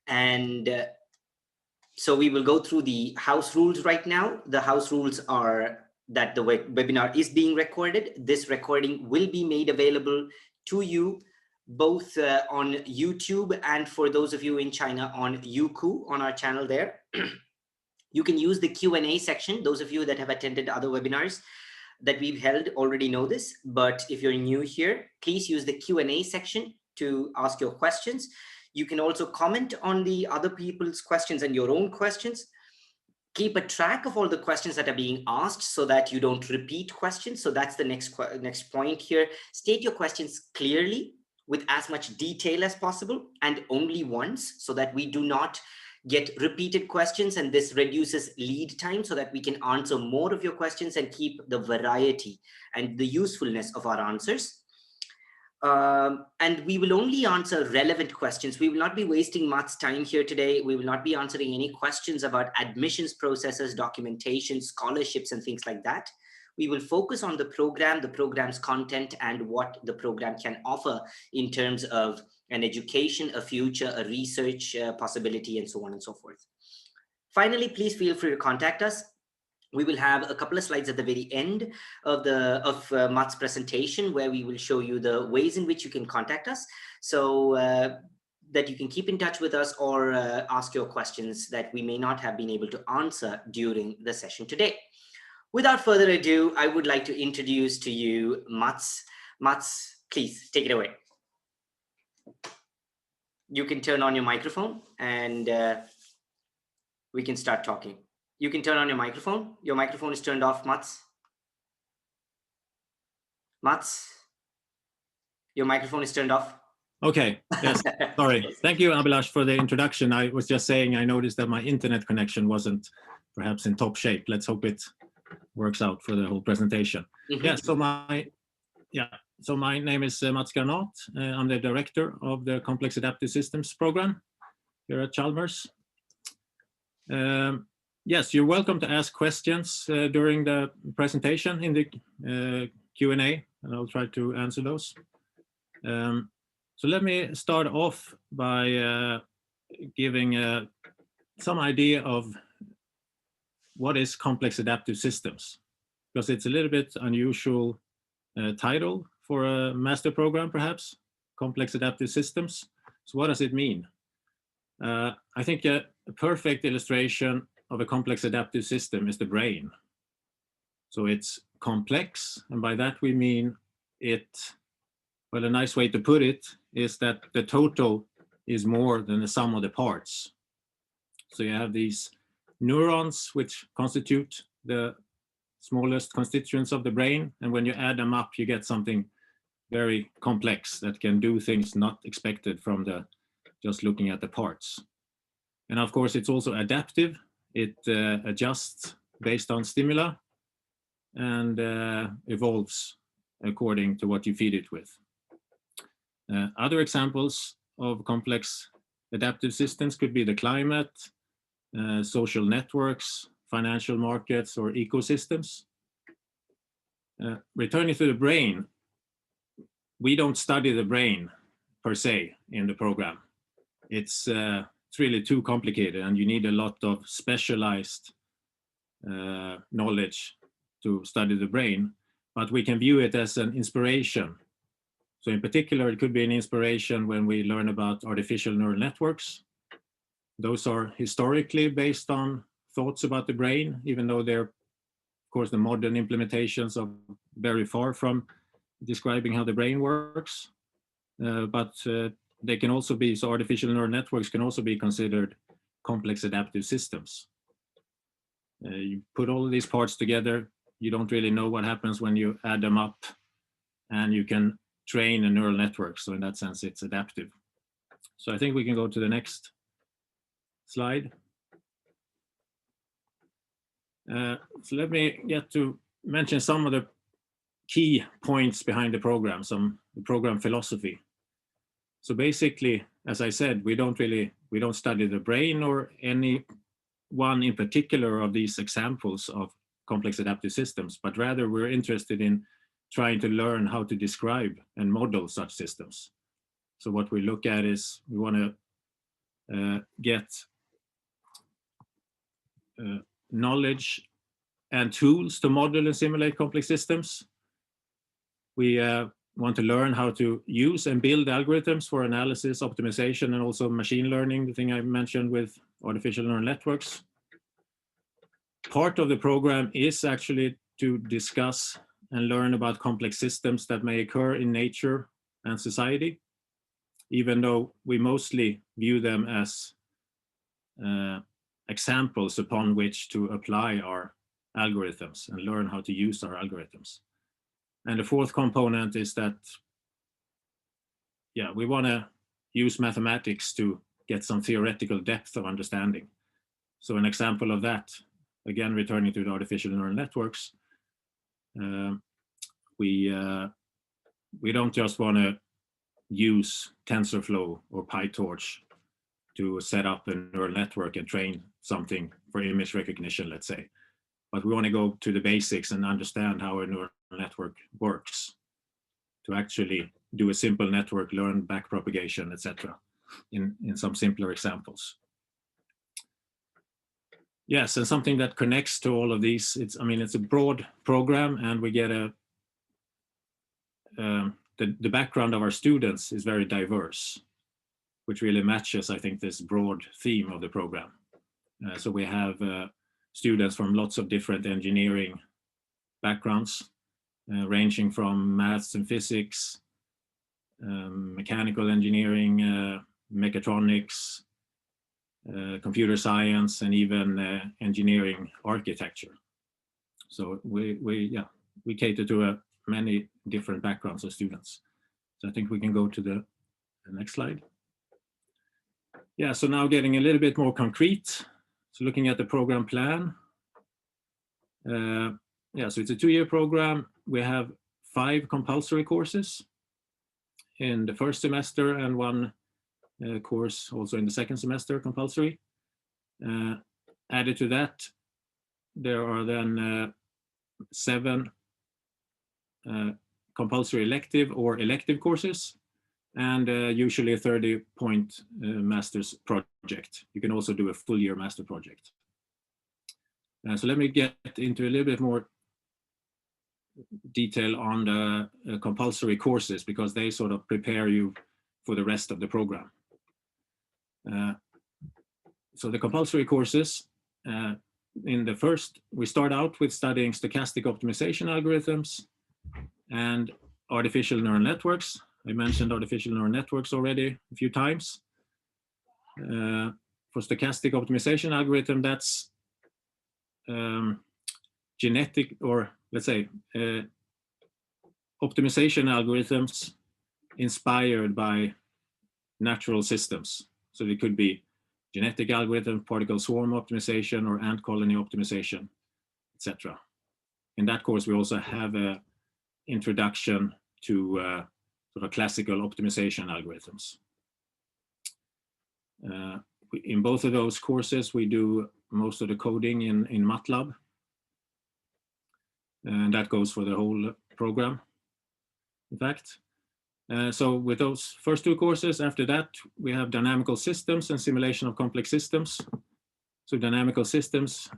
And so we will go through the house rules right now. The house rules are that the webinar is being recorded. This recording will be made available to you both on YouTube and for those of you in China on Youku, on our channel there. You can use the Q&A section. Those of you that have attended other webinars that we've held already know this, but if you're new here, please use the Q&A section to ask your questions. You can also comment on the other people's questions and your own questions. Keep a track of all the questions that are being asked so that you don't repeat questions. So that's the next point here. State your questions clearly with as much detail as possible and only once, so that we do not get repeated questions, and this reduces lead time so that we can answer more of your questions and keep the variety and the usefulness of our answers. And we will only answer relevant questions. We will not be wasting much time here today. We will not be answering any questions about admissions processes, documentation, scholarships, and things like that. We will focus on the program, the program's content, and what the program can offer in terms of an education, a future, a research possibility, and so on and so forth. Finally, please feel free to contact us. We will have a couple of slides at the very end of Matt's presentation, where we will show you the ways in which you can contact us, so that you can keep in touch with us or ask your questions that we may not have been able to answer during the session today. Without further ado, I would like to introduce to you Mats. Mats, please take it away. You can turn on your microphone and we can start talking. You can turn on your microphone. Your microphone is turned off, Mats. Mats, your microphone is turned off. Okay, yes, sorry. Thank you, Abhilash, for the introduction. I was just saying I noticed that my internet connection wasn't perhaps in top shape. Let's hope it works out for the whole presentation. Yeah, so my name is Mats Granath. I'm the director of the Complex Adaptive Systems program here at Chalmers. Yes, you're welcome to ask questions during the presentation in the Q&A, and I'll try to answer those. So let me start off by giving some idea of what is complex adaptive systems, because it's a little bit unusual title for a master program, perhaps, complex adaptive systems. So what does it mean? I think a perfect illustration of a complex adaptive system is the brain. So it's complex, and by that we mean well, a nice way to put it is that the total is more than the sum of the parts. So you have these neurons which constitute the smallest constituents of the brain, and when you add them up you get something very complex that can do things not expected from just looking at the parts. And of course it's also adaptive. It adjusts based on stimuli and evolves according to what you feed it with. Other examples of complex adaptive systems could be the climate, social networks, financial markets, or ecosystems. Returning to the brain, we don't study the brain per se in the program. It's really too complicated, and you need a lot of specialized knowledge to study the brain, but we can view it as an inspiration. So in particular, it could be an inspiration when we learn about artificial neural networks. Those are historically based on thoughts about the brain, even though they're, of course, the modern implementations are very far from describing how the brain works. But they can also be, so artificial neural networks can also be considered complex adaptive systems. You put all of these parts together, you don't really know what happens when you add them up, and you can train a neural network. So in that sense, it's adaptive. So I think we can go to the next slide. So let me get to mention some of the key points behind the program, the program philosophy. So basically, as I said, we don't study the brain or any one in particular of these examples of complex adaptive systems, but rather we're interested in trying to learn how to describe and model such systems. So what we look at is we want to get knowledge and tools to model and simulate complex systems. We want to learn how to use and build algorithms for analysis, optimization, and also machine learning, the thing I mentioned with artificial neural networks. Part of the program is actually to discuss and learn about complex systems that may occur in nature and society, even though we mostly view them as examples upon which to apply our algorithms and learn how to use our algorithms. And the fourth component is that, yeah, we want to use mathematics to get some theoretical depth of understanding. So an example of that, again, returning to the artificial neural networks, we don't just want to use TensorFlow or PyTorch to set up a neural network and train something for image recognition, let's say. But we want to go to the basics and understand how a neural network works to actually do a simple network, learn backpropagation, etc. in some simpler examples. Yes, and something that connects to all of these, it's a broad program, and we get the background of our students is very diverse, which really matches, I think, this broad theme of the program. So we have students from lots of different engineering backgrounds, ranging from maths and physics, mechanical engineering, mechatronics, computer science, and even engineering architecture. So we cater to many different backgrounds of students. So I think we can go to the next slide. Yeah, so now getting a little bit more concrete. So looking at the program plan. Yeah, so it's a 2-year program. We have 5 compulsory courses in the first semester and 1 course also in the second semester, compulsory. Added to that, there are then 7 compulsory elective or elective courses, and usually a 30-point master's project. You can also do a full year master project. So let me get into a little bit more detail on the compulsory courses, because they sort of prepare you for the rest of the program. So the compulsory courses, in the first, we start out with studying stochastic optimization algorithms and artificial neural networks. I mentioned artificial neural networks already a few times. For stochastic optimization algorithm, that's genetic, or let's say optimization algorithms inspired by natural systems. So they could be genetic algorithm, particle swarm optimization, or ant colony optimization, etc. In that course, we also have an introduction to sort of classical optimization algorithms. In both of those courses, we do most of the coding in MATLAB. And that goes for the whole program, in fact. So with those first 2 courses, after that, we have dynamical systems and simulation of complex systems. So dynamical systems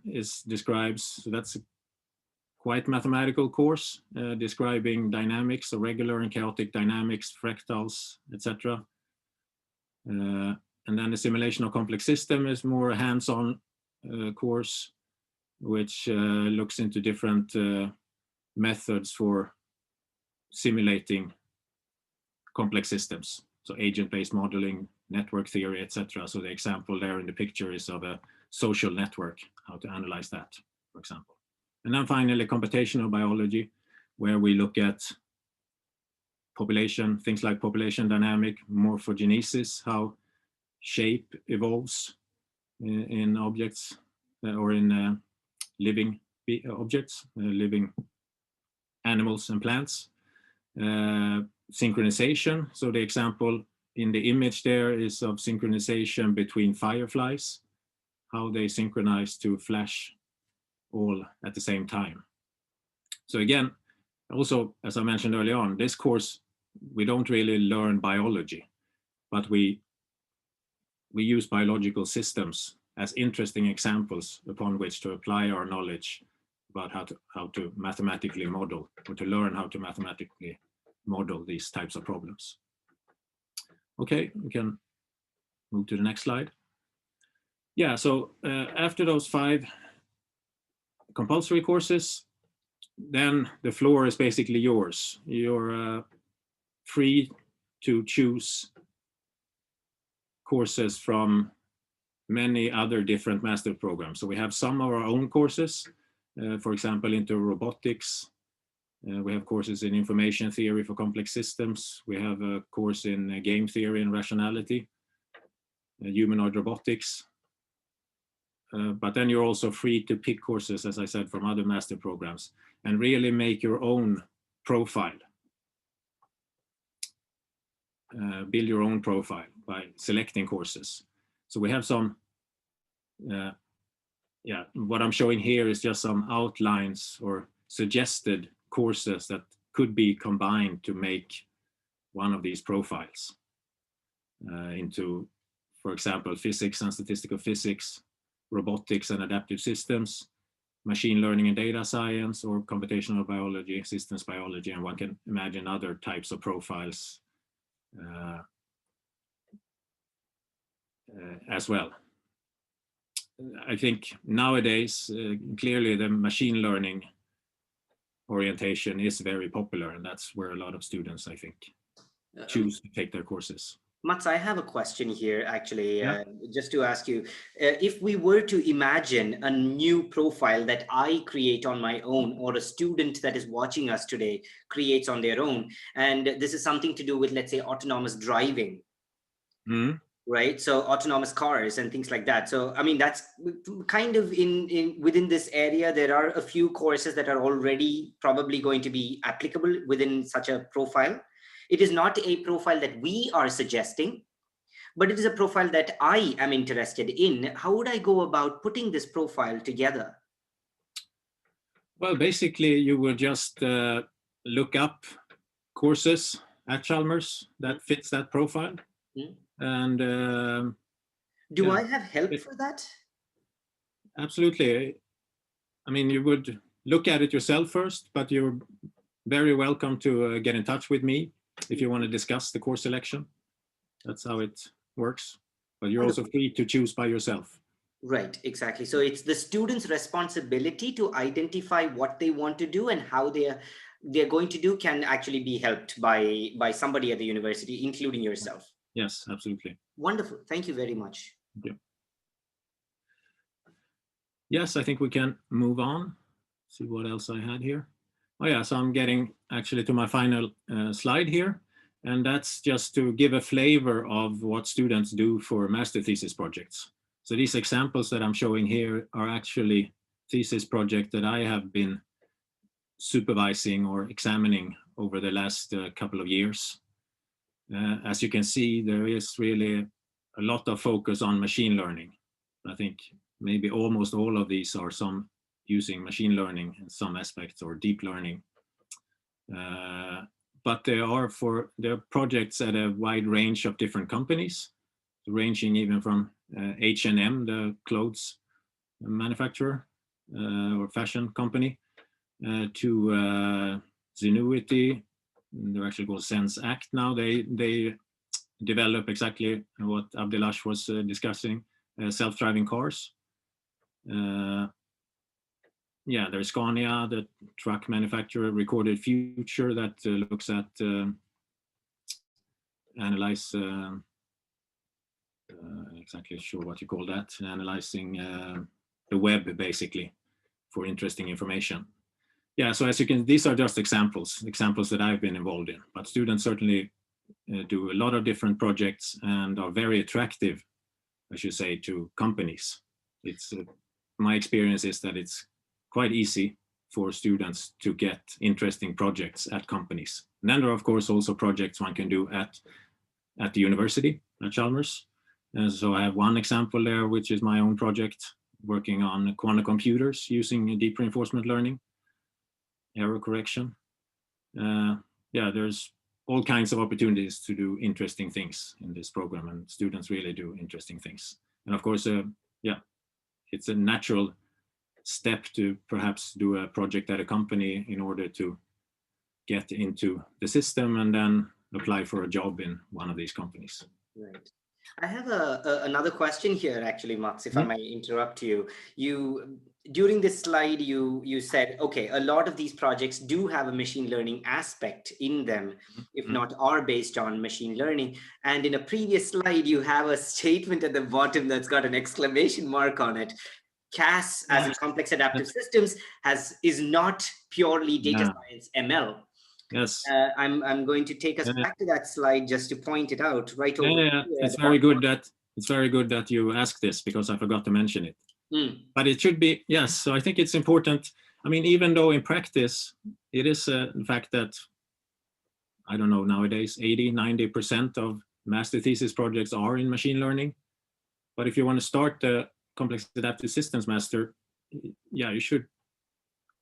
describes, so that's a quite mathematical course, describing dynamics, so regular and chaotic dynamics, fractals, etc. And then the simulation of complex system is more a hands-on course, which looks into different methods for simulating complex systems. So agent-based modeling, network theory, etc. So the example there in the picture is of a social network, how to analyze that, for example. And then finally, computational biology, where we look at population, things like population dynamic, morphogenesis, how shape evolves in objects or in living objects, living animals and plants. Synchronization, so the example in the image there is of synchronization between fireflies, how they synchronize to flash all at the same time. So again, also, as I mentioned early on, this course, we don't really learn biology, but we we use biological systems as interesting examples upon which to apply our knowledge about how to mathematically model, or to learn how to mathematically model these types of problems. Okay, we can move to the next slide. Yeah, so after those 5 compulsory courses, then the floor is basically yours. You're free to choose courses from many other different master programs. So we have some of our own courses, for example, into robotics. We have courses in information theory for complex systems. We have a course in game theory and rationality, humanoid robotics. But then you're also free to pick courses, as I said, from other master programs and really make your own profile. Build your own profile by selecting courses. So we have some, what I'm showing here is just some outlines or suggested courses that could be combined to make one of these profiles into, for example, physics and statistical physics, robotics and adaptive systems, machine learning and data science, or computational biology, systems biology, and one can imagine other types of profiles as well. I think nowadays, clearly the machine learning orientation is very popular, and that's where a lot of students, I think, choose to take their courses. Mats, I have a question here, actually, just to ask you. If we were to imagine a new profile that I create on my own, or a student that is watching us today creates on their own, and this is something to do with, let's say, autonomous driving, right? So autonomous cars and things like that. So, I mean, that's kind of within this area, there are a few courses that are already probably going to be applicable within such a profile. It is not a profile that we are suggesting, but it is a profile that I am interested in. How would I go about putting this profile together? Well, basically, you will just look up courses at Chalmers that fits that profile. And do I have help for that? Absolutely. I mean, you would look at it yourself first, but you're very welcome to get in touch with me if you want to discuss the course selection. That's how it works. But you're also free to choose by yourself. Right, exactly. So it's the student's responsibility to identify what they want to do, and how they're going to do can actually be helped by somebody at the university, including yourself. Yes, absolutely. Wonderful. Thank you very much. Thank you. Yes, I think we can move on. See what else I had here. Oh yeah, so I'm getting actually to my final slide here. And that's just to give a flavor of what students do for master thesis projects. So these examples that I'm showing here are actually thesis projects that I have been supervising or examining over the last couple of years. As you can see, there is really a lot of focus on machine learning. I think maybe almost all of these are some using machine learning in some aspects, or deep learning. But there are projects at a wide range of different companies, ranging even from H&M, the clothes manufacturer or fashion company, to Zenuity. They're actually called Sense Act now. They develop exactly what Abdilash was discussing, self-driving cars. Yeah, there's Scania, the truck manufacturer. Recorded Future, that looks at analyze, exactly sure what you call that, analyzing the web basically for interesting information. Yeah, so as you can, these are just examples that I've been involved in, but students certainly do a lot of different projects and are very attractive, I should say, to companies. It's my experience is that it's quite easy for students to get interesting projects at companies. And then there are, of course, also projects one can do at the university, at Chalmers. And so I have one example there, which is my own project, working on quantum computers using deep reinforcement learning, error correction. Yeah, there's all kinds of opportunities to do interesting things in this program, and students really do interesting things. And of course, yeah, it's a natural step to perhaps do a project at a company in order to get into the system and then apply for a job in one of these companies. Right. I have another question here, actually, Mats, if I may interrupt you. During this slide, you said, okay, a lot of these projects do have a machine learning aspect in them, if not are based on machine learning. And in a previous slide, you have a statement at the bottom that's got an exclamation mark on it. CAS, as in complex adaptive systems, is not purely data science ML. Yes. I'm going to take us back to that slide just to point it out right over here. It's very good that you asked this, because I forgot to mention it. But it should be, yes. So I think it's important. I mean, even though in practice, it is the fact that, I don't know, nowadays, 80-90% of master thesis projects are in machine learning. But if you want to start the complex adaptive systems master, yeah, you should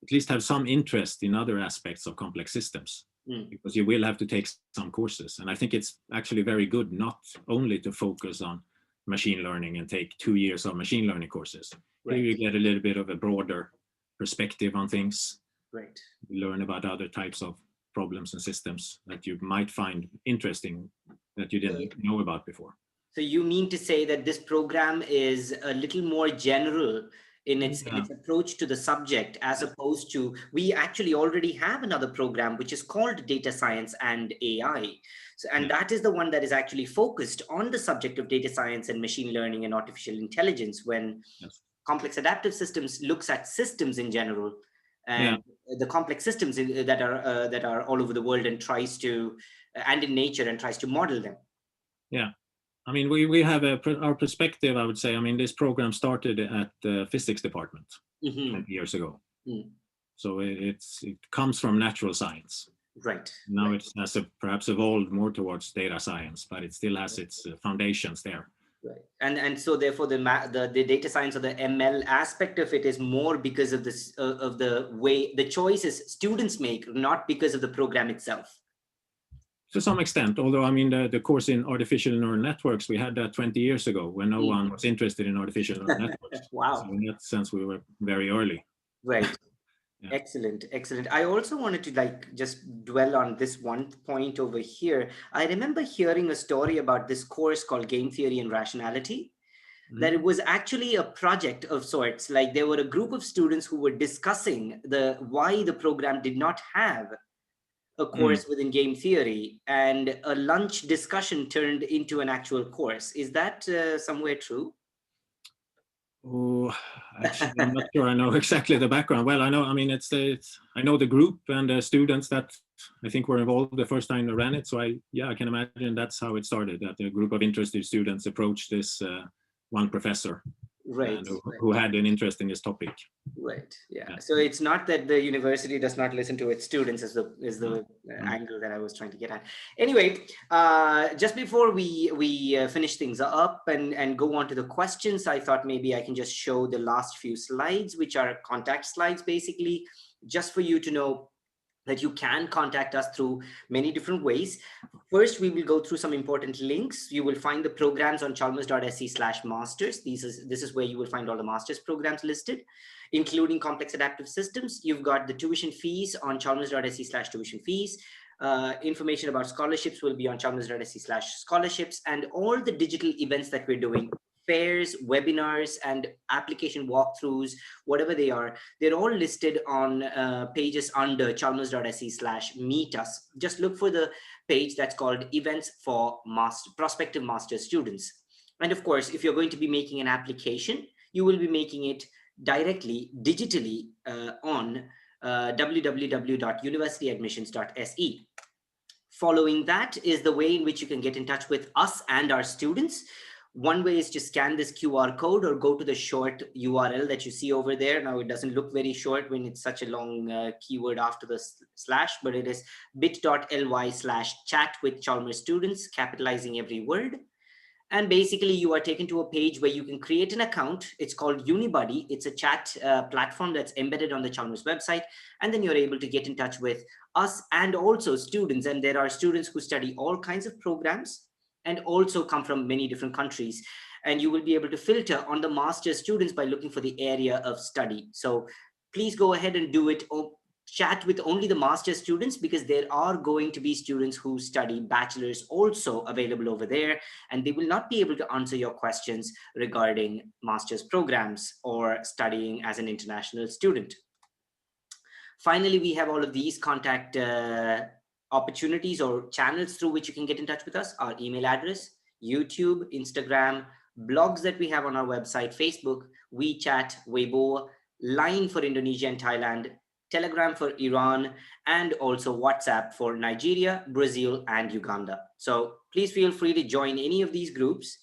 at least have some interest in other aspects of complex systems, because you will have to take some courses. And I think it's actually very good not only to focus on machine learning and take 2 years of machine learning courses. Right. Here you get a little bit of a broader perspective on things. Right. You learn about other types of problems and systems that you might find interesting that you didn't know about before. So you mean to say that this program is a little more general in its approach to the subject, as opposed to, we actually already have another program which is called Data Science and AI. So, and that is the one that is actually focused on the subject of data science and machine learning and artificial intelligence, when complex adaptive systems looks at systems in general and the complex systems that are all over the world, and tries to, and in nature, and tries to model them. Yeah. I mean, we have our perspective, I would say. I mean, this program started at the physics department 20 years ago. So it comes from natural science. Right. Now it has perhaps evolved more towards data science, but it still has its foundations there. Right. And so therefore the data science or the ML aspect of it is more because of this of the way the choices students make, not because of the program itself. To some extent, although I mean the course in artificial neural networks, we had that 20 years ago when no one was interested in artificial neural networks. Wow. So in that sense, we were very early. Right. Excellent. I also wanted to just dwell on this one point over here. I remember hearing a story about this course called Game Theory and Rationality, that it was actually a project of sorts. Like, there were a group of students who were discussing why the program did not have a course within game theory, and a lunch discussion turned into an actual course. Is that somewhere true? Oh, actually, I'm not sure I know exactly the background. Well, I know, I mean, I know the group and the students that I think were involved the first time I ran it. So I can imagine that's how it started, that a group of interested students approached this one professor, who had an interest in this topic. Right. Yeah. So it's not that the university does not listen to its students, is the angle that I was trying to get at. Anyway, just before we finish things up and go on to the questions, I thought maybe I can just show the last few slides, which are contact slides, basically, just for you to know that you can contact us through many different ways. First, we will go through some important links. You will find the programs on chalmers.se/masters. This is where you will find all the master's programs listed, including complex adaptive systems. You've got the tuition fees on chalmers.se/tuition fees. Information about scholarships will be on chalmers.se/scholarships, and all the digital events that we're doing, fairs, webinars, and application walkthroughs, whatever they are, they're all listed on pages under chalmers.se/meet us. Just look for the page that's called Events for Prospective Master's Students. And of course, if you're going to be making an application, you will be making it directly, digitally on www.universityadmissions.se. Following that is the way in which you can get in touch with us and our students. One way is to scan this QR code or go to the short URL that you see over there. Now, it doesn't look very short when it's such a long keyword after the slash, but it is bit.ly/chat with Chalmers students, capitalizing every word. And basically you are taken to a page where you can create an account. It's called Unibuddy. It's a chat platform that's embedded on the Chalmers website. And then you're able to get in touch with us and also students. And there are students who study all kinds of programs and also come from many different countries. And you will be able to filter on the master's students by looking for the area of study. So please go ahead and do it. Chat with only the master students, because there are going to be students who study bachelor's also available over there, and they will not be able to answer your questions regarding master's programs or studying as an international student. Finally, we have all of these contact opportunities or channels through which you can get in touch with us: our email address, YouTube, Instagram, blogs that we have on our website, Facebook, WeChat, Weibo, Line for Indonesia and Thailand, Telegram for Iran, and also WhatsApp for Nigeria, Brazil, and Uganda. So please feel free to join any of these groups.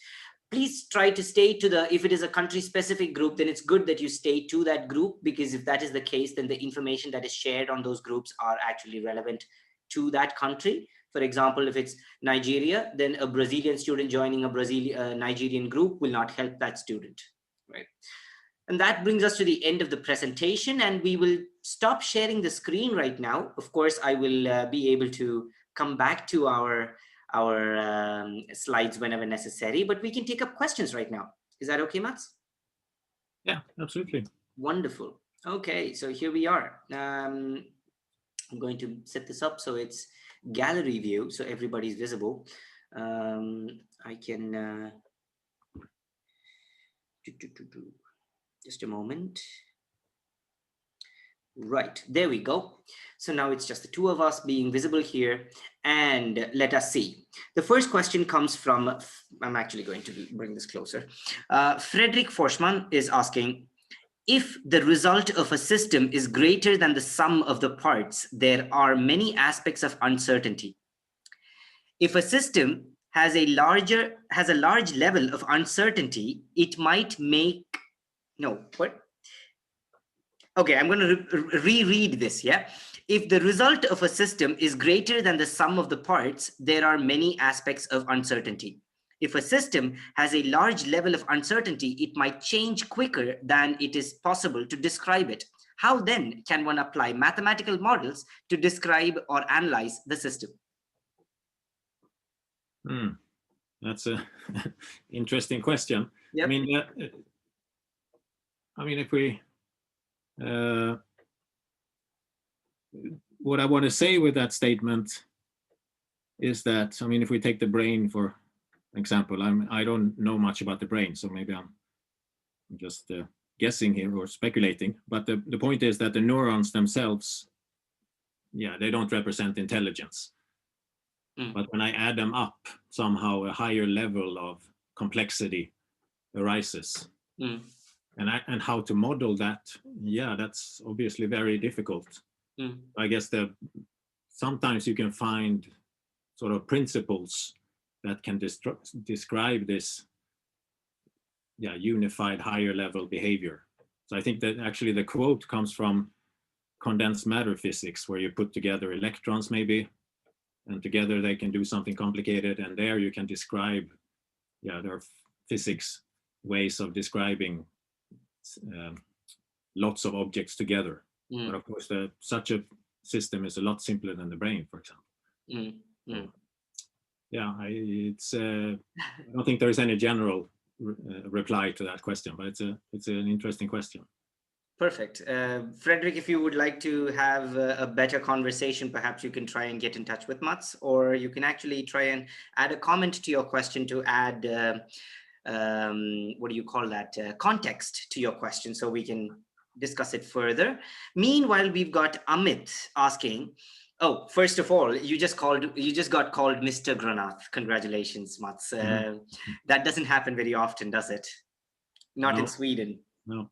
Please try to stay to the, if it is a country specific group, then it's good that you stay to that group, because if that is the case, then the information that is shared on those groups are actually relevant to that country. For example, if it's Nigeria, then a Brazilian student joining a Nigerian group will not help that student, right? And that brings us to the end of the presentation, and we will stop sharing the screen right now. Of course, I will be able to come back to our slides whenever necessary, but we can take up questions right now. Is that okay, Mats? Yeah, absolutely. Wonderful. Okay, so here we are. I'm going to set this up so it's gallery view, so everybody's visible. I can just a moment. Right, there we go. So now it's just the two of us being visible here, and let us see. The first question comes from, I'm actually going to bring this closer. Frederick Forsman is asking, if the result of a system is greater than the sum of the parts, there are many aspects of uncertainty. If a system has a large level of uncertainty, it might make, no, what? Okay, I'm going to reread this, yeah? If the result of a system is greater than the sum of the parts, there are many aspects of uncertainty. If a system has a large level of uncertainty, it might change quicker than it is possible to describe it. How then can one apply mathematical models to describe or analyze the system? That's a interesting question. Yep. I mean, if we, what I want to say with that statement is that, I mean, if we take the brain for example, I don't know much about the brain, so maybe I'm just guessing here or speculating. But the point is that the neurons themselves, yeah, they don't represent intelligence. But when I add them up, somehow a higher level of complexity arises. And how to model that, yeah, that's obviously very difficult. I guess sometimes you can find sort of principles that can describe this, yeah, unified higher level behavior. So I think that actually the quote comes from condensed matter physics, where you put together electrons maybe, and together they can do something complicated, and there you can describe, yeah, there are physics ways of describing lots of objects together. But of course, such a system is a lot simpler than the brain, for example. So, yeah, I don't think there is any general reply to that question, but it's an interesting question. Perfect. Frederick, if you would like to have a better conversation, perhaps you can try and get in touch with Mats, or you can actually try and add a comment to your question to add, what do you call that, context to your question, so we can discuss it further. Meanwhile, we've got Amit asking, oh, first of all, you just got called Mr. Granath. Congratulations, Mats. That doesn't happen very often, does it? Not in Sweden. No.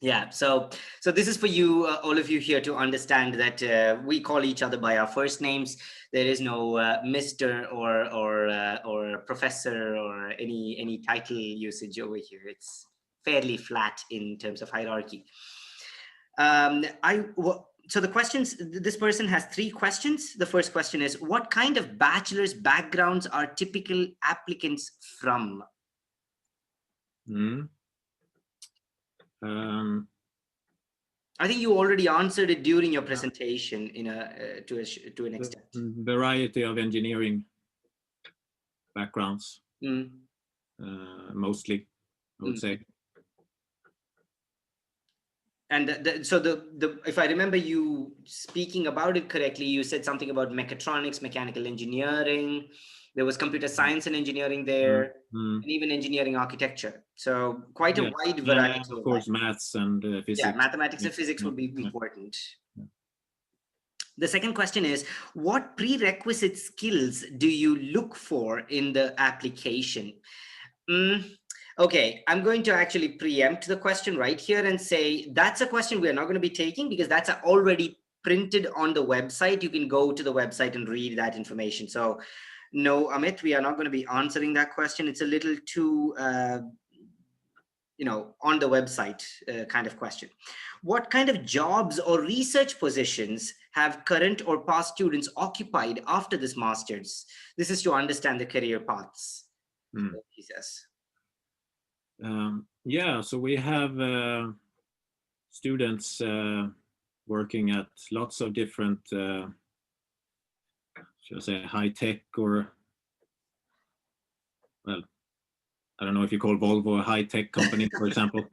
Yeah, so this is for you, all of you here, to understand that we call each other by our first names. There is no Mr. or Professor or any title usage over here. It's fairly flat in terms of hierarchy. So the questions, this person has 3 questions. The first question is, what kind of bachelor's backgrounds are typical applicants from? Mm. I think you already answered it during your presentation in to an extent. Variety of engineering backgrounds, mostly, I would say. And so if I remember you speaking about it correctly, you said something about mechatronics, mechanical engineering. There was computer science and engineering there, and even engineering architecture. So quite a wide variety. And of course, maths and physics. Yeah, mathematics and physics would be important. The second question is, what prerequisite skills do you look for in the application? Okay, I'm going to actually preempt the question right here and say that's a question we're not going to be taking because that's already printed on the website. You can go to the website and read that information. So no, Amit, we are not going to be answering that question. It's a little too on the website kind of question. What kind of jobs or research positions have current or past students occupied after this master's? This is to understand the career paths, he says. Yeah, so we have students working at lots of different, should I say, high tech, or, well, I don't know if you call Volvo a high tech company, for example.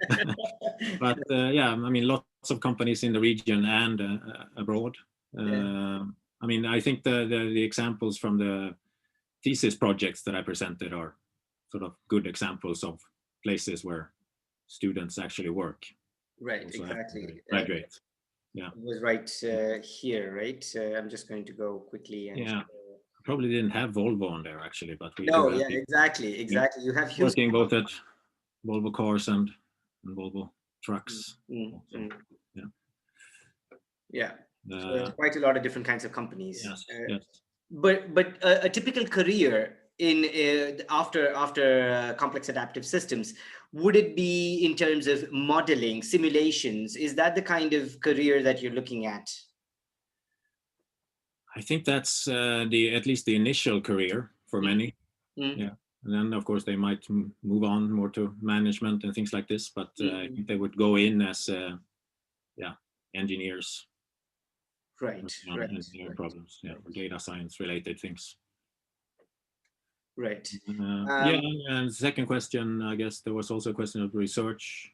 But yeah, I mean, lots of companies in the region and abroad. I mean, I think the examples from the thesis projects that I presented are sort of good examples of places where students actually work. Right, exactly. Graduate. Yeah. It was right here, right? I'm just going to go quickly. And yeah. Probably didn't have Volvo on there actually, but we no, yeah, exactly. Yeah. You have working both at Volvo cars and Volvo trucks. Yeah. So there's quite a lot of different kinds of companies. Yes. Yes. But a typical career in after complex adaptive systems, would it be in terms of modeling, simulations? Is that the kind of career that you're looking at? I think that's at least the initial career for many. Yeah, and then of course they might move on more to management and things like this. But I think they would go in as engineers. Right. Engineering problems. Yeah, or data science related things. Right. Yeah, and the second question, I guess there was also a question of research.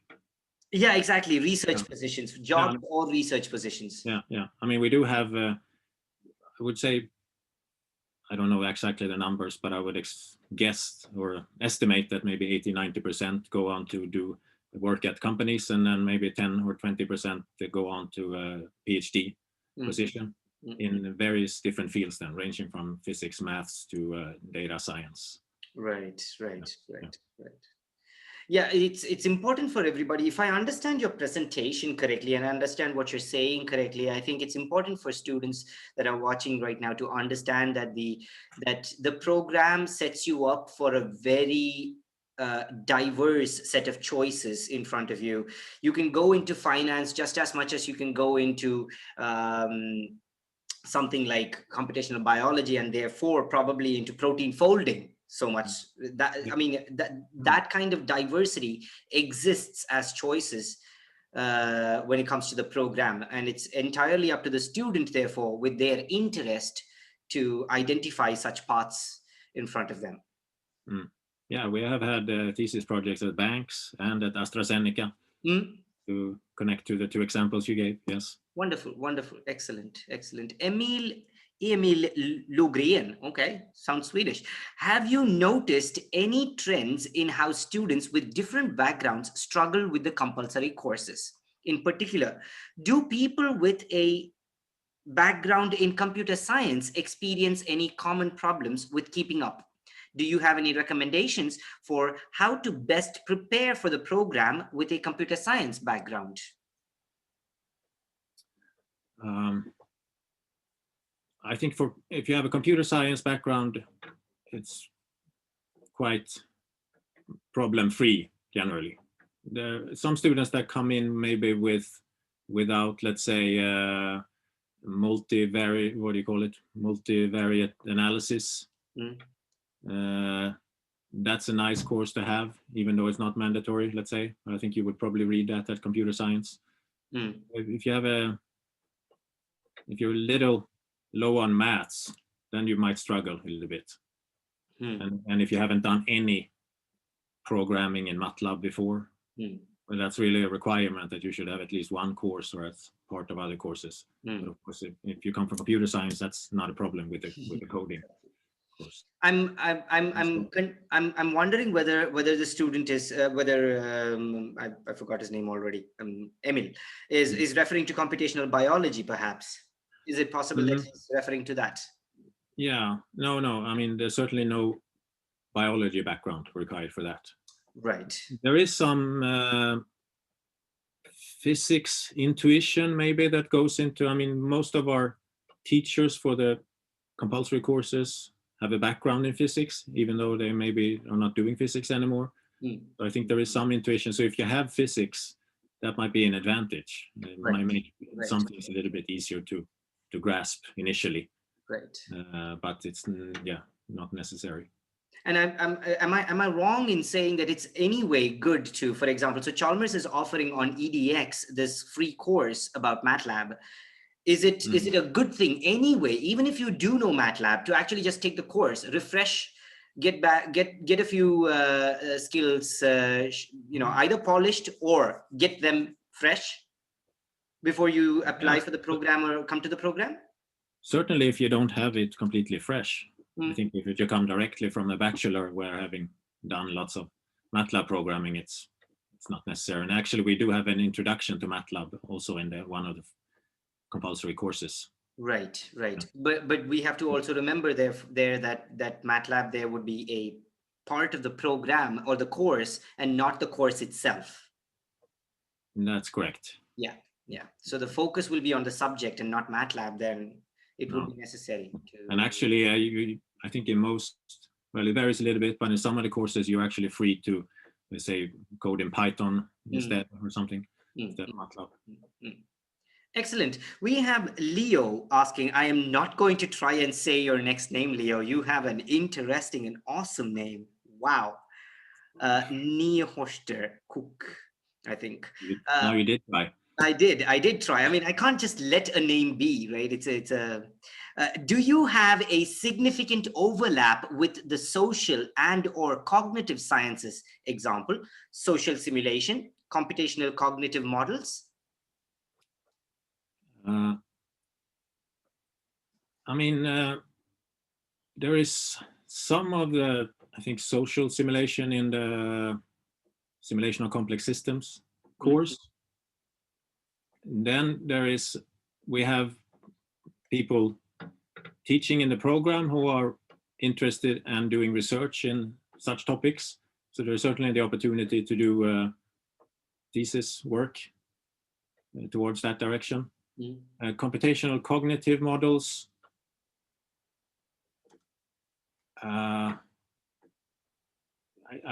Yeah, exactly. Research positions, jobs or research positions. Yeah. I mean, we do have, I would say, I don't know exactly the numbers, but I would guess or estimate that maybe 80-90% go on to do work at companies, and then maybe 10 or 20% go on to a PhD position in various different fields, then ranging from physics, maths to data science. Right. Yeah, it's important for everybody. If I understand your presentation correctly and understand what you're saying correctly, I think it's important for students that are watching right now to understand that the program sets you up for a very diverse set of choices in front of you. You can go into finance just as much as you can go into something like computational biology, and therefore probably into protein folding so much. That I mean, that kind of diversity exists as choices when it comes to the program, and it's entirely up to the student, therefore, with their interest, to identify such paths in front of them. Yeah, we have had thesis projects at banks and at AstraZeneca to connect to the 2 examples you gave. Yes. Wonderful. Excellent. Emil Logren. Okay, sounds Swedish. Have you noticed any trends in how students with different backgrounds struggle with the compulsory courses? In particular, do people with a background in computer science experience any common problems with keeping up? Do you have any recommendations for how to best prepare for the program with a computer science background? I think if you have a computer science background, it's quite problem-free generally. There are some students that come in maybe with without, let's say, multivariate analysis. That's a nice course to have, even though it's not mandatory, let's say. I think you would probably read that at computer science. If you're a little low on maths, then you might struggle a little bit. And if you haven't done any programming in MATLAB before, well, that's really a requirement that you should have at least one course or as part of other courses. But of course, if you come from computer science, that's not a problem with the coding. Of course. I'm wondering whether the student is I forgot his name already. Emil is referring to computational biology, perhaps. Is it possible that he's referring to that? Yeah, no. I mean, there's certainly no biology background required for that. Right. There is some physics intuition maybe that goes into, I mean, most of our teachers for the compulsory courses have a background in physics, even though they maybe are not doing physics anymore. So I think there is some intuition. So if you have physics, that might be an advantage. It might make some things a little bit easier to grasp initially. Right. But it's not necessary. And am I wrong in saying that it's anyway good to, for example, so Chalmers is offering on EDX this free course about MATLAB. Is it a good thing anyway, even if you do know MATLAB, to actually just take the course, refresh, get a few skills, either polished or get them fresh before you apply for the program or come to the program? Certainly, if you don't have it completely fresh. I think if you come directly from a bachelor where having done lots of MATLAB programming, it's not necessary. And actually, we do have an introduction to MATLAB also in one of the compulsory courses. Right. But we have to also remember there that MATLAB there would be a part of the program or the course and not the course itself. That's correct. Yeah. So the focus will be on the subject and not MATLAB. Then it would be necessary to. And actually, I think in most, well, it varies a little bit, but in some of the courses, you're actually free to, let's say, code in Python instead or something instead of MATLAB. Excellent. We have Leo asking, I am not going to try and say your next name, Leo. You have an interesting and awesome name. Wow. Niehoster Cook, I think. No, you did try. I did try. I mean, I can't just let a name be, right? Do you have a significant overlap with the social and or cognitive sciences? Example, social simulation, computational cognitive models? I mean, there is some of the, I think, social simulation in the simulation of complex systems course. Then we have people teaching in the program who are interested and doing research in such topics. So there's certainly the opportunity to do thesis work towards that direction. Computational cognitive models. I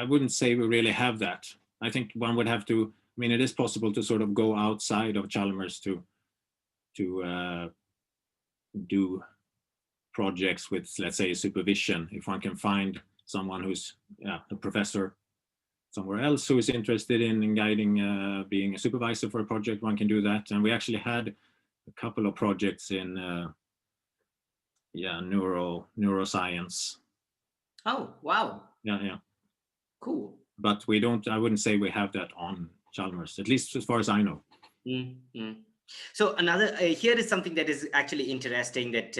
wouldn't say we really have that. I think one would have to, I mean, it is possible to sort of go outside of Chalmers to do projects with, let's say, supervision. If one can find someone who's a professor somewhere else who is interested in guiding, being a supervisor for a project, one can do that. And we actually had a couple of projects in neuroscience. Oh, wow. Yeah. Cool. But I wouldn't say we have that on Chalmers, at least as far as I know. So here is something that is actually interesting that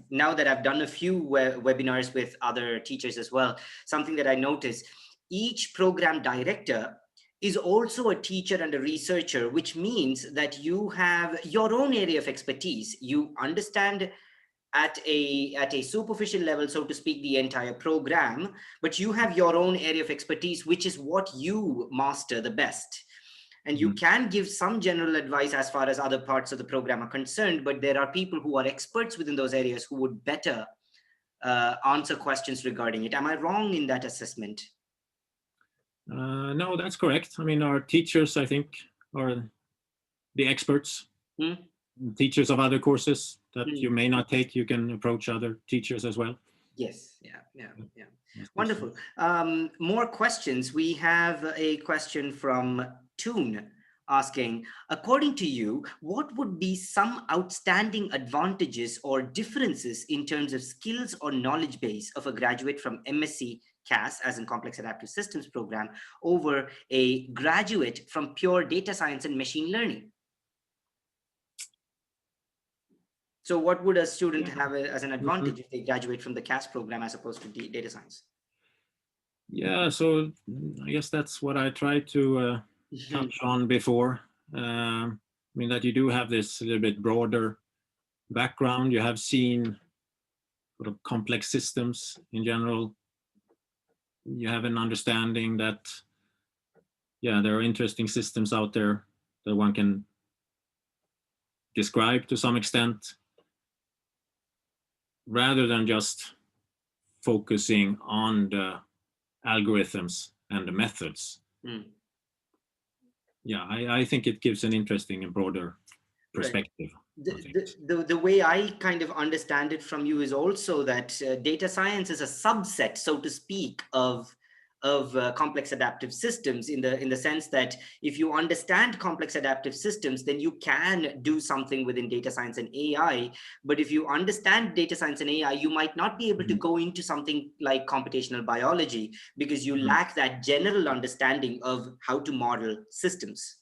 now that I've done a few webinars with other teachers as well, something that I noticed, each program director is also a teacher and a researcher, which means that you have your own area of expertise. You understand at a superficial level, so to speak, the entire program, but you have your own area of expertise, which is what you master the best. And you can give some general advice as far as other parts of the program are concerned, but there are people who are experts within those areas who would better answer questions regarding it. Am I wrong in that assessment? No, that's correct. I mean, our teachers, I think, are the experts, teachers of other courses that you may not take. You can approach other teachers as well. Yes. Wonderful. More questions. We have a question from Toon asking, according to you, what would be some outstanding advantages or differences in terms of skills or knowledge base of a graduate from MSc CAS, as in Complex Adaptive Systems program, over a graduate from pure data science and machine learning? So what would a student have as an advantage if they graduate from the CAS program as opposed to data science? Yeah, so I guess that's what I tried to touch on before. I mean, that you do have this a little bit broader background. You have seen sort of complex systems in general. You have an understanding that, yeah, there are interesting systems out there that one can describe to some extent, rather than just focusing on the algorithms and the methods. Yeah, I think it gives an interesting and broader perspective. Right. The way I kind of understand it from you is also that data science is a subset, so to speak, of complex adaptive systems, in the sense that if you understand complex adaptive systems, then you can do something within data science and AI. But if you understand data science and AI, you might not be able to go into something like computational biology because you lack that general understanding of how to model systems.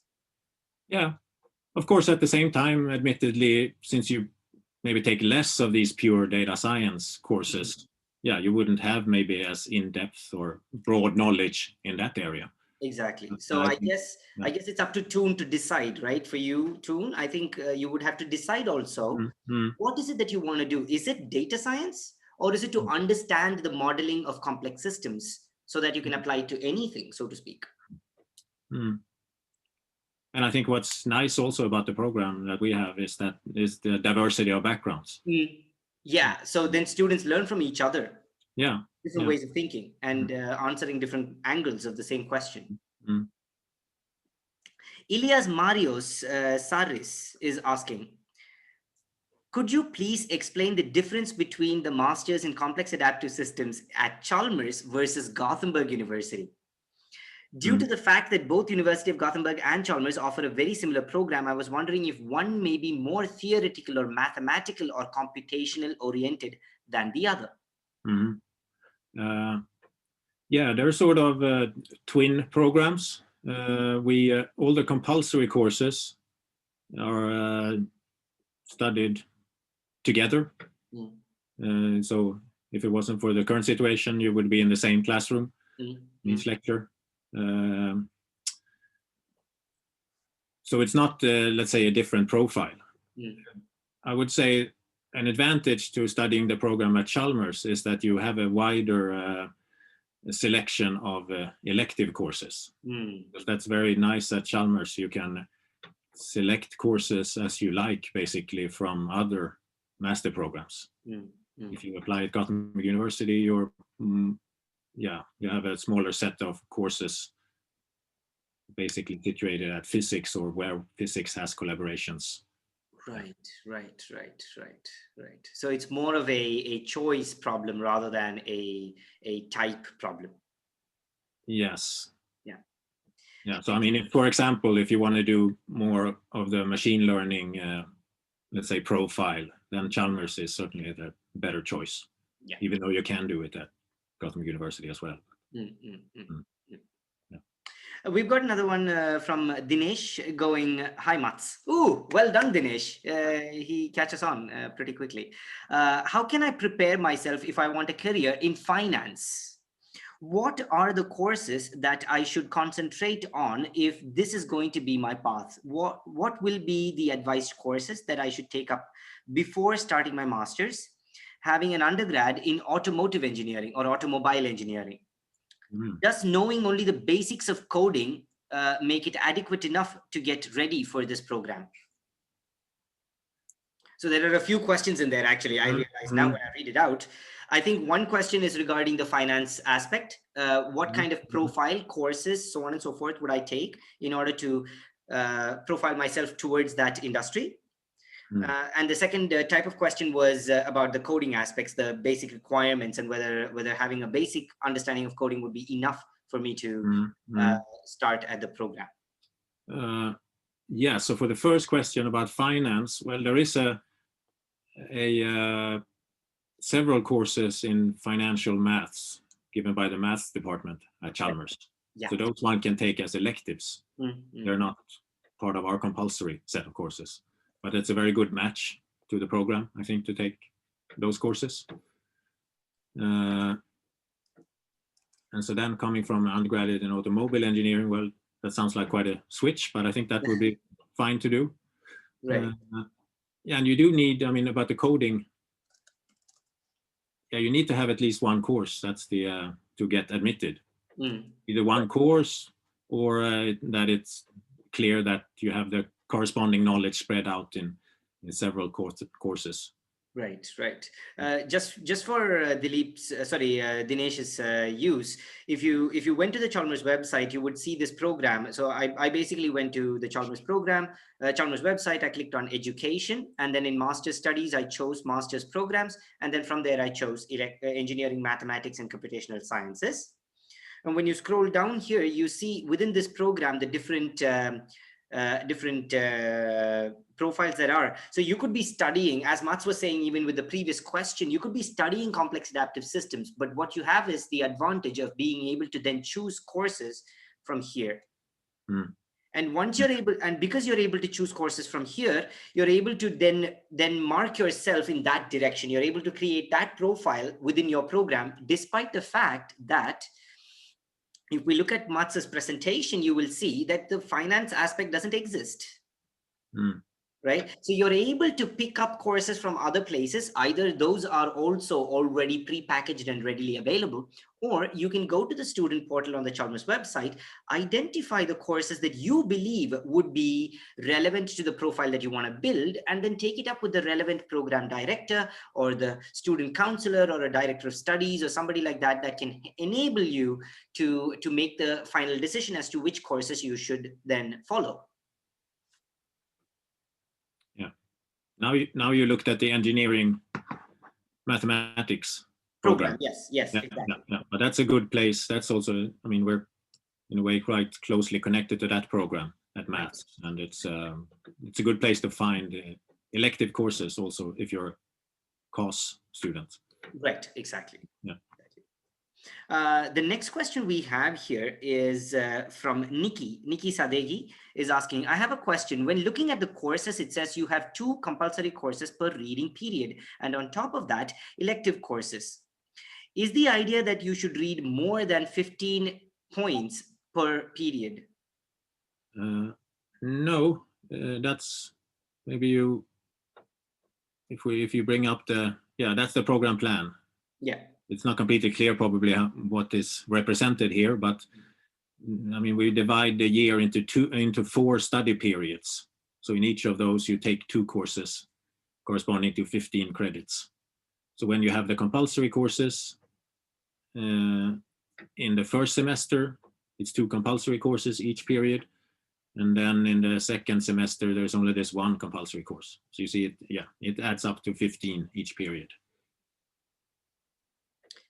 Yeah, of course, at the same time, admittedly, since you maybe take less of these pure data science courses, yeah, you wouldn't have maybe as in-depth or broad knowledge in that area. Exactly. So I guess it's up to Toon to decide, right? For you, Toon, I think you would have to decide also, what is it that you want to do? Is it data science, or is it to understand the modeling of complex systems so that you can apply it to anything, so to speak? And I think what's nice also about the program that we have is the diversity of backgrounds. Yeah. So then students learn from each other. Yeah. Different ways of thinking and answering different angles of the same question. Ilias Marios Saris is asking, could you please explain the difference between the Masters in Complex Adaptive Systems at Chalmers versus Gothenburg University? Due to the fact that both University of Gothenburg and Chalmers offer a very similar program, I was wondering if one may be more theoretical or mathematical or computational oriented than the other. Yeah, they're sort of twin programs. All the compulsory courses are studied together. So if it wasn't for the current situation, you would be in the same classroom in each lecture. So it's not, let's say, a different profile. I would say an advantage to studying the program at Chalmers is that you have a wider selection of elective courses. Because that's very nice at Chalmers. You can select courses as you like, basically, from other master programs. If you apply at Gothenburg University, you have a smaller set of courses basically situated at physics or where physics has collaborations. Right. So it's more of a choice problem rather than a type problem. Yes. Yeah. So I mean, for example, if you want to do more of the machine learning, let's say, profile, then Chalmers is certainly the better choice. Yeah. Even though you can do it at Gothenburg University as well. We've got another one from Dinesh going, hi Mats. Ooh, well done, Dinesh. He catches on pretty quickly. How can I prepare myself if I want a career in finance? What are the courses that I should concentrate on if this is going to be my path? What will be the advised courses that I should take up before starting my master's, having an undergrad in automotive engineering or automobile engineering? Just knowing only the basics of coding make it adequate enough to get ready for this program? So there are a few questions in there, actually. I realize now when I read it out. I think one question is regarding the finance aspect. What kind of profile, courses, so on and so forth, would I take in order to profile myself towards that industry. Mm. And the second type of question was about the coding aspects, the basic requirements, and whether having a basic understanding of coding would be enough for me to start at the program. Yeah, so for the first question about finance, well, there is several courses in financial maths given by the maths department at Chalmers. Yeah. So those one can take as electives. Mm-hmm. They're not part of our compulsory set of courses, but it's a very good match to the program, I think, to take those courses. And so then coming from undergraduate in automobile engineering, well, that sounds like quite a switch, but I think that would be fine to do. Right. Yeah, and you do need, I mean, about the coding, yeah, you need to have at least one course. That's the to get admitted. Either one course or that it's clear that you have the corresponding knowledge spread out in several courses. Right. Just for Dinesh's use, if you went to the Chalmers website, you would see this program. So I basically went to the Chalmers program, Chalmers website. I clicked on education, and then in master's studies, I chose master's programs, and then from there I chose engineering, mathematics, and computational sciences. And when you scroll down here, you see within this program the different profiles that are. So you could be studying, as Mats was saying, even with the previous question, you could be studying complex adaptive systems, but what you have is the advantage of being able to then choose courses from here. And once you're able, and because you're able to choose courses from here, you're able to then mark yourself in that direction. You're able to create that profile within your program, despite the fact that if we look at Mats's presentation, you will see that the finance aspect doesn't exist. Right? So you're able to pick up courses from other places. Either those are also already pre-packaged and readily available, or you can go to the student portal on the Chalmers website, identify the courses that you believe would be relevant to the profile that you want to build, and then take it up with the relevant program director or the student counselor or a director of studies or somebody like that that can enable you to make the final decision as to which courses you should then follow. Now you looked at the engineering mathematics program. Yes, exactly. Yeah. But that's a good place. That's also, I mean, we're in a way quite closely connected to that program at maths, and it's a good place to find elective courses also if you're a COS student. Right, exactly. Yeah. The next question we have here is from Nikki. Nikki Sadegi is asking, I have a question. When looking at the courses, it says you have 2 compulsory courses per reading period, and on top of that, elective courses. Is the idea that you should read more than 15 points per period? No, that's maybe you, if you bring up that's the program plan. Yeah. It's not completely clear probably what is represented here, but I mean, we divide the year into 4 study periods. So in each of those, you take 2 courses corresponding to 15 credits. So when you have the compulsory courses in the first semester, it's 2 compulsory courses each period. And then in the second semester, there's only this 1 compulsory course. So you see it adds up to 15 each period.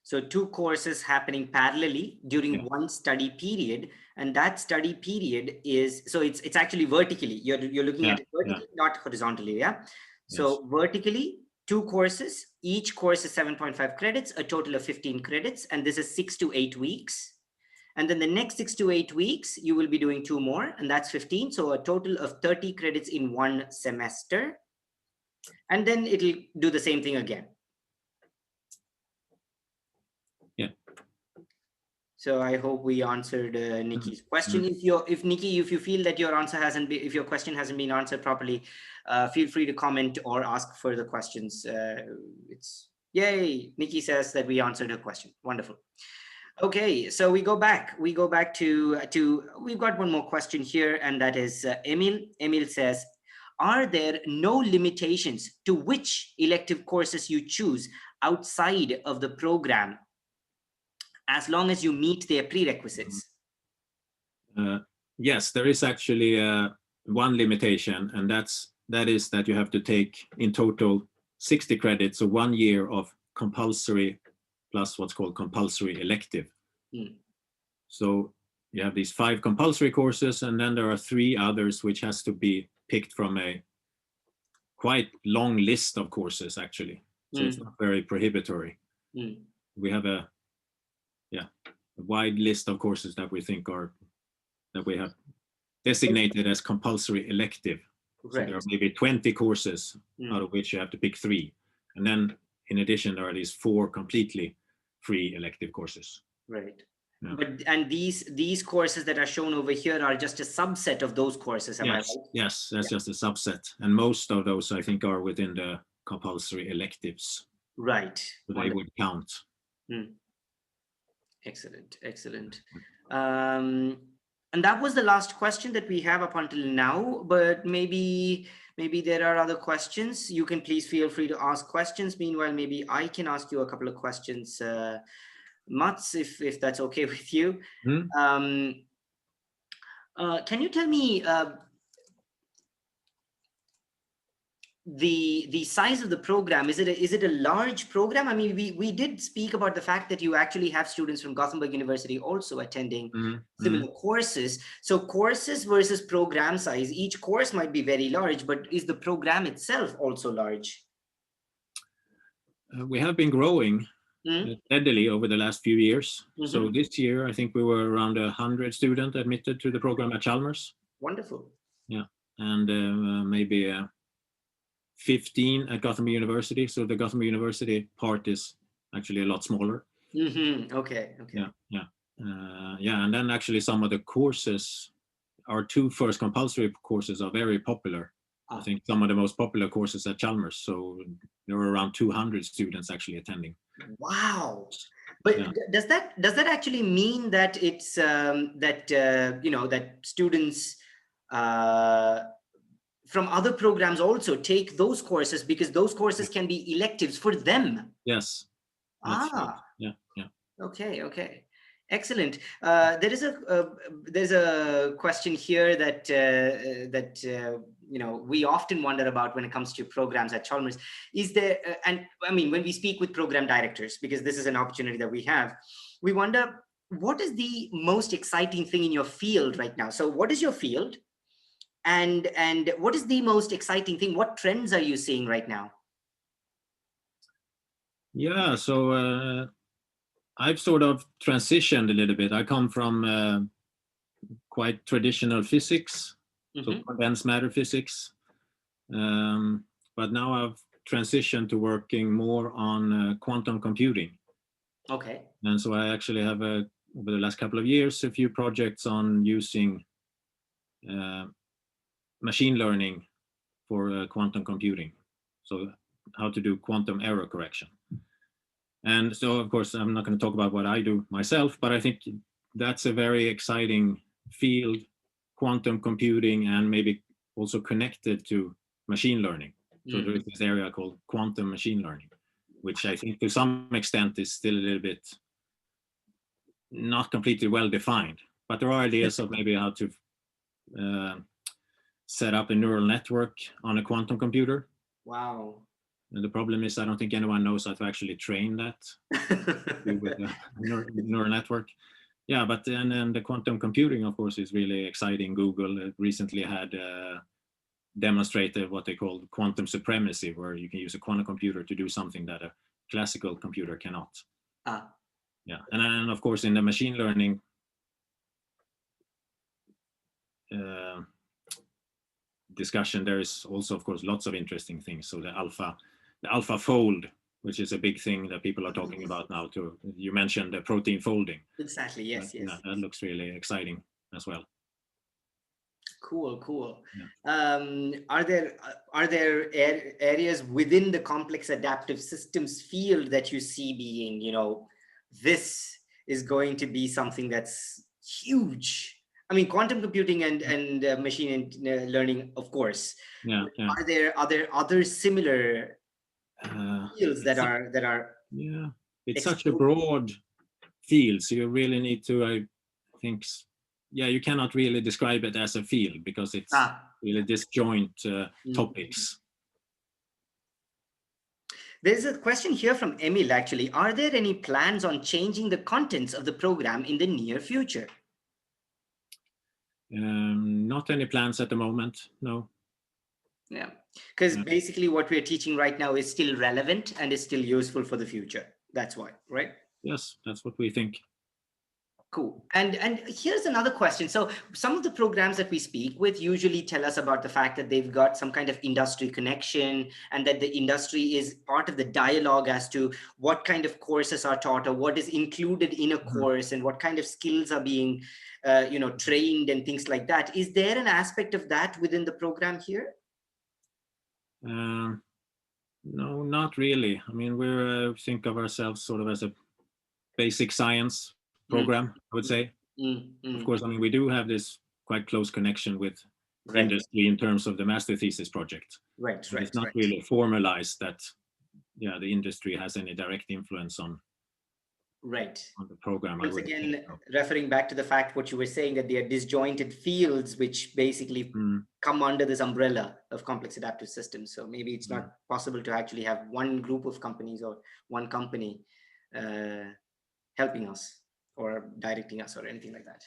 So 2 courses happening parallelly during 1 study period, and that study period is, so it's actually vertically. You're looking at it vertically, not horizontally. Yeah. So vertically, 2 courses. Each course is 7.5 credits, a total of 15 credits, and this is 6 to 8 weeks. And then the next 6 to 8 weeks, you will be doing 2 more, and that's 15. So a total of 30 credits in 1 semester, and then it'll do the same thing again. So I hope we answered Nikki's question. If Nikki, if you feel that your answer hasn't been, if your question hasn't been answered properly, feel free to comment or ask further questions. It's yay. Nikki says that we answered her question. Wonderful. Okay, so we go back to we've got one more question here, and that is Emil. Emil says, are there no limitations to which elective courses you choose outside of the program, as long as you meet their prerequisites? Yes, there is actually one limitation, and that is that you have to take in total 60 credits, so 1 year of compulsory plus what's called compulsory elective. So you have these 5 compulsory courses, and then there are 3 others which has to be picked from a quite long list of courses, actually. So it's not very prohibitory. We have a wide list of courses that we think that we have designated as compulsory elective. Right. So there are maybe 20 courses out of which you have to pick 3. And then in addition, there are these 4 completely free elective courses. Right. Yeah. And these courses that are shown over here are just a subset of those courses, am I right? Yes, that's just a subset. And most of those, I think, are within the compulsory electives. Right. So they would count. Excellent, excellent. And that was the last question that we have up until now, but maybe there are other questions. You can please feel free to ask questions. Meanwhile, maybe I can ask you a couple of questions, Mats, if that's okay with you. Can you tell me the size of the program? Is it a large program? I mean, we did speak about the fact that you actually have students from Gothenburg University also attending similar courses. So courses versus program size, each course might be very large, but is the program itself also large? We have been growing steadily over the last few years. So this year, I think we were around 100 students admitted to the program at Chalmers. Wonderful. Yeah, and maybe 15 at Gothenburg University. So the Gothenburg University part is actually a lot smaller. Okay. Yeah. And then actually some of the courses, our 2 first compulsory courses are very popular. I think some of the most popular courses at Chalmers. So there were around 200 students actually attending. Wow. But does that actually mean that it's that students from other programs also take those courses, because those courses can be electives for them? Yes. That's right. Yeah. Okay. Excellent. There's a question here that we often wonder about when it comes to programs at Chalmers. Is there, and I mean, when we speak with program directors, because this is an opportunity that we have, we wonder, what is the most exciting thing in your field right now? So what is your field? And what is the most exciting thing? What trends are you seeing right now? Yeah, so I've sort of transitioned a little bit. I come from quite traditional physics, so condensed matter physics. But now I've transitioned to working more on quantum computing. Okay. And so I actually have, over the last couple of years, a few projects on using machine learning for quantum computing. So how to do quantum error correction. And so, of course, I'm not going to talk about what I do myself, but I think that's a very exciting field, quantum computing, and maybe also connected to machine learning. So there is this area called quantum machine learning, which I think to some extent is still a little bit not completely well defined, but there are ideas of maybe how to set up a neural network on a quantum computer. Wow. And the problem is I don't think anyone knows how to actually train that with a neural network. Yeah, but then the quantum computing, of course, is really exciting. Google recently had demonstrated what they call quantum supremacy, where you can use a quantum computer to do something that a classical computer cannot. Yeah, and then of course in the machine learning discussion, there is also, of course, lots of interesting things. So the AlphaFold, which is a big thing that people are talking about now. You mentioned the protein folding. Exactly. Yes. Yeah, that looks really exciting as well. Cool. Yeah. Are there areas within the complex adaptive systems field that you see being, this is going to be something that's huge? I mean, quantum computing and machine learning, of course. Yeah. Are there other similar fields that are? Yeah, it's such a broad field, so you really need to, I think, yeah, you cannot really describe it as a field because it's really disjoint topics. There's a question here from Emil, actually. Are there any plans on changing the contents of the program in the near future? Not any plans at the moment, no. Yeah, because basically what we're teaching right now is still relevant and is still useful for the future. That's why, right? Yes, that's what we think. Cool. And here's another question. So some of the programs that we speak with usually tell us about the fact that they've got some kind of industry connection and that the industry is part of the dialogue as to what kind of courses are taught or what is included in a course and what kind of skills are being trained and things like that. Is there an aspect of that within the program here? No, not really. I mean, we think of ourselves sort of as a basic science program, I would say. Of course, I mean, we do have this quite close connection with industry in terms of the master thesis project. Right. It's not really formalized that, the industry has any direct influence on the program. Once again, referring back to the fact what you were saying, that they are disjointed fields which basically come under this umbrella of complex adaptive systems. So maybe it's not possible to actually have one group of companies or one company helping us or directing us or anything like that.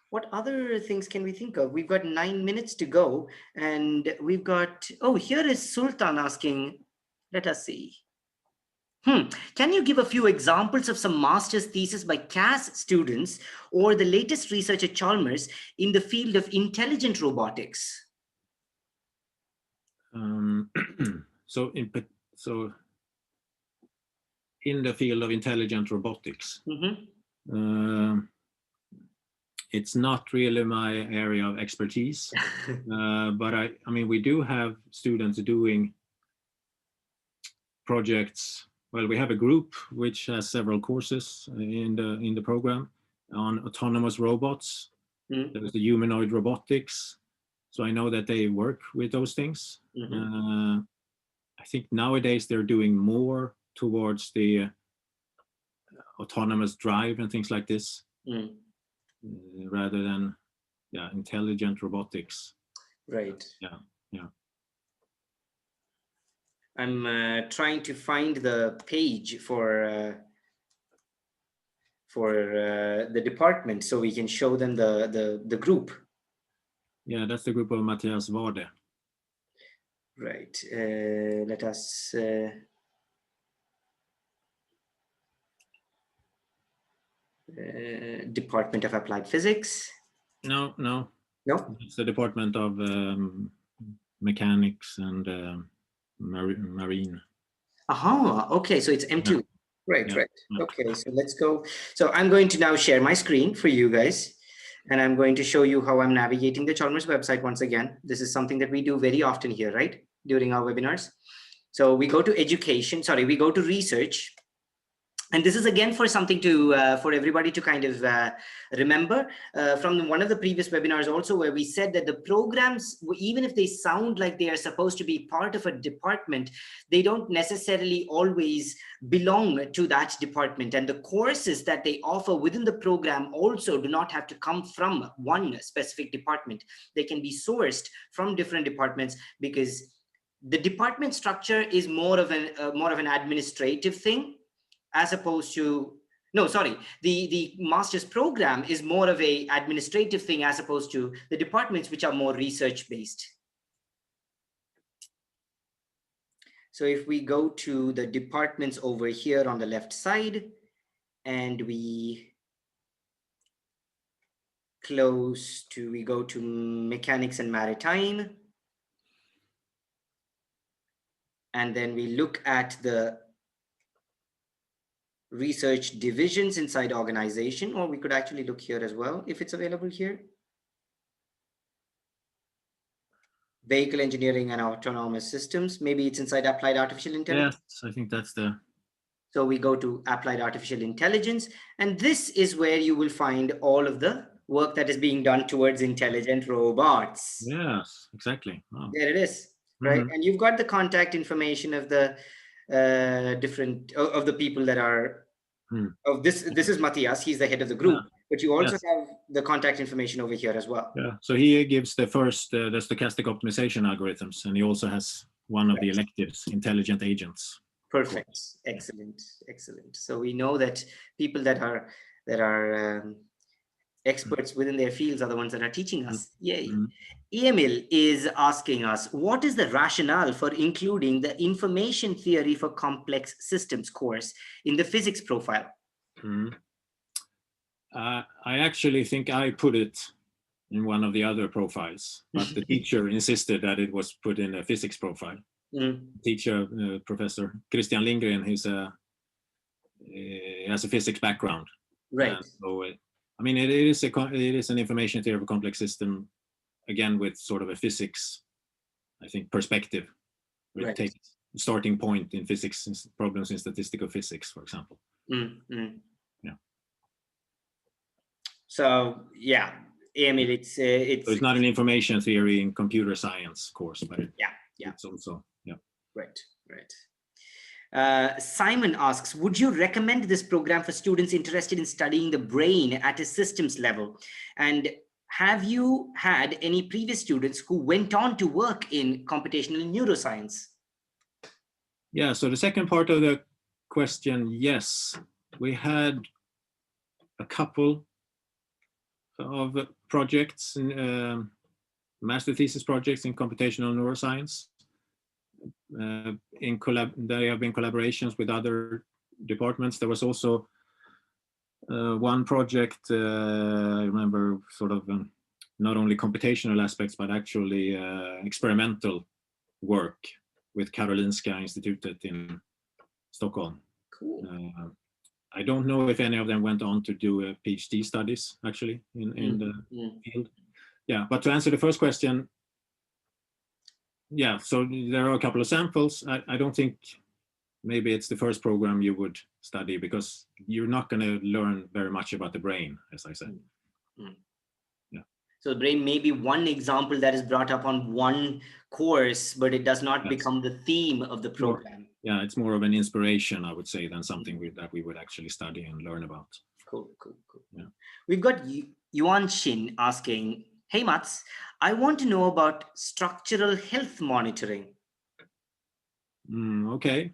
What other things can we think of? We've got 9 minutes to go, and we've got, here is Sultan asking, let us see. Can you give a few examples of some master's thesis by CAS students or the latest research at Chalmers in the field of intelligent robotics? So in the field of intelligent robotics, it's not really my area of expertise, but I mean, we do have students doing projects. Well, we have a group which has several courses in the program on autonomous robots. There's the humanoid robotics. So I know that they work with those things. I think nowadays they're doing more towards the autonomous drive and things like this, rather than intelligent robotics. Right. Yeah. I'm trying to find the page for the department so we can show them the group. Yeah, that's the group of Matthias Wade. Right. Let us. Department of Applied Physics. No. No. It's the Department of Mechanics and Marine. Okay, so it's M2. Right. Okay, so let's go. So I'm going to now share my screen for you guys, and I'm going to show you how I'm navigating the Chalmers website once again. This is something that we do very often here, right, during our webinars. So we go to we go to research. And this is again for something to for everybody to kind of remember from one of the previous webinars also, where we said that the programs, even if they sound like they are supposed to be part of a department, they don't necessarily always belong to that department. And the courses that they offer within the program also do not have to come from one specific department. They can be sourced from different departments, because the department structure is more of an administrative thing, as opposed to, the master's program is more of a administrative thing as opposed to the departments, which are more research based. So if we go to the departments over here on the left side, and we go to Mechanics and Maritime, and then we look at the research divisions inside organization, or we could actually look here as well if it's available here. Vehicle engineering and autonomous systems. Maybe it's inside applied artificial intelligence. Yes, I think that's the. So we go to applied artificial intelligence, and this is where you will find all of the work that is being done towards intelligent robots. Yes, exactly. Wow. There it is, right? And you've got the contact information of the different of the people that are of this. This is Matthias. He's the head of the group. But you also Yes. have the contact information over here as well. Yeah. So he gives the first the stochastic optimization algorithms, and he also has one of the electives, intelligent agents. Perfect. Excellent. Excellent. So we know that people that are experts within their fields are the ones that are teaching us. Yay. Emil is asking us, what is the rationale for including the information theory for complex systems course in the physics profile? I actually think I put it in one of the other profiles, but the teacher insisted that it was put in a physics profile. Teacher, Professor Christian Lindgren, he has a physics background. Right. So, I mean, it is an information theory of a complex system, again, with sort of a physics, I think, perspective. It takes starting point in physics, problems in statistical physics, for example. Yeah. So yeah, Emil, it's not an information theory in computer science course, but it's also right. Simon asks, would you recommend this program for students interested in studying the brain at a systems level? And have you had any previous students who went on to work in computational neuroscience? Yeah, so the second part of the question, yes. We had a couple of projects, master thesis projects in computational neuroscience. There have been collaborations with other departments. There was also one project, I remember, sort of not only computational aspects, but actually experimental work with Karolinska Institutet in Stockholm. Cool. I don't know if any of them went on to do PhD studies, actually, in the field. Yeah, but to answer the first question, yeah, so there are a couple of samples. I don't think maybe it's the first program you would study, because you're not going to learn very much about the brain, as I said. Yeah. So the brain may be one example that is brought up on one course, but it does not become the theme of the program. Yeah, it's more of an inspiration, I would say, than something that we would actually study and learn about. Cool. Yeah. We've got Yuan Shin asking, hey Mats, I want to know about structural health monitoring. Okay.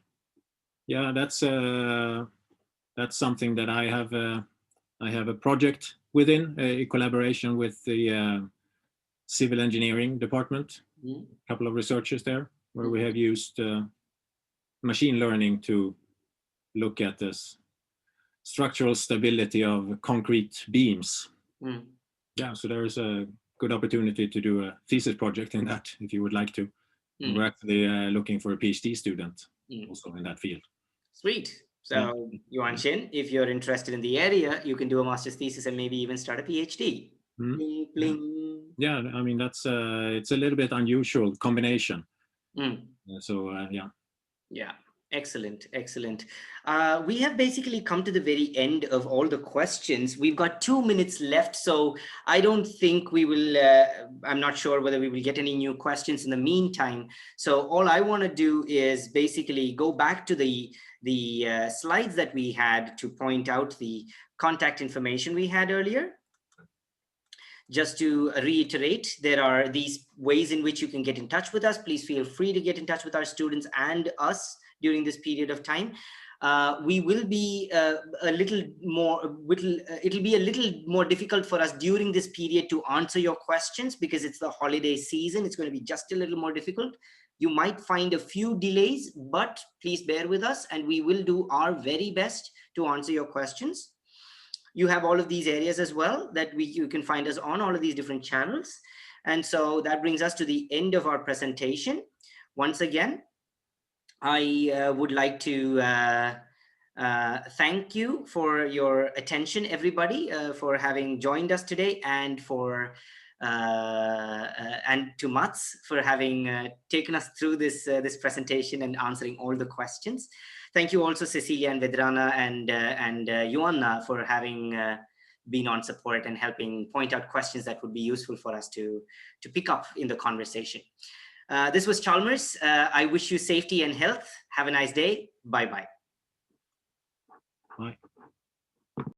Yeah, that's something that I have a project within, a collaboration with the civil engineering department, a couple of researchers there, where we have used machine learning to look at this structural stability of concrete beams. Yeah, so there is a good opportunity to do a thesis project in that, if you would like to. We're actually looking for a PhD student also in that field. Sweet. So Yuan Shin, if you're interested in the area, you can do a master's thesis and maybe even start a PhD. Bling, bling. Yeah, I mean, that's it's a little bit unusual combination. So Yeah, excellent. We have basically come to the very end of all the questions. We've got 2 minutes left, so I don't think we will, I'm not sure whether we will get any new questions in the meantime. So all I want to do is basically go back to the slides that we had to point out the contact information we had earlier. Just to reiterate, there are these ways in which you can get in touch with us. Please feel free to get in touch with our students and us during this period of time. We will be it'll be a little more difficult for us during this period to answer your questions, because it's the holiday season. It's going to be just a little more difficult. You might find a few delays, but please bear with us and we will do our very best to answer your questions. You have all of these areas as well that you can find us on all of these different channels. And so that brings us to the end of our presentation. Once again, I would like to thank you for your attention, everybody, for having joined us today, and and to Mats for having taken us through this presentation and answering all the questions. Thank you also, Cecilia and Vedrana and Joanna, for having been on support and helping point out questions that would be useful for us to pick up in the conversation. This was Chalmers. I wish you safety and health. Have a nice day. Bye-bye. Bye.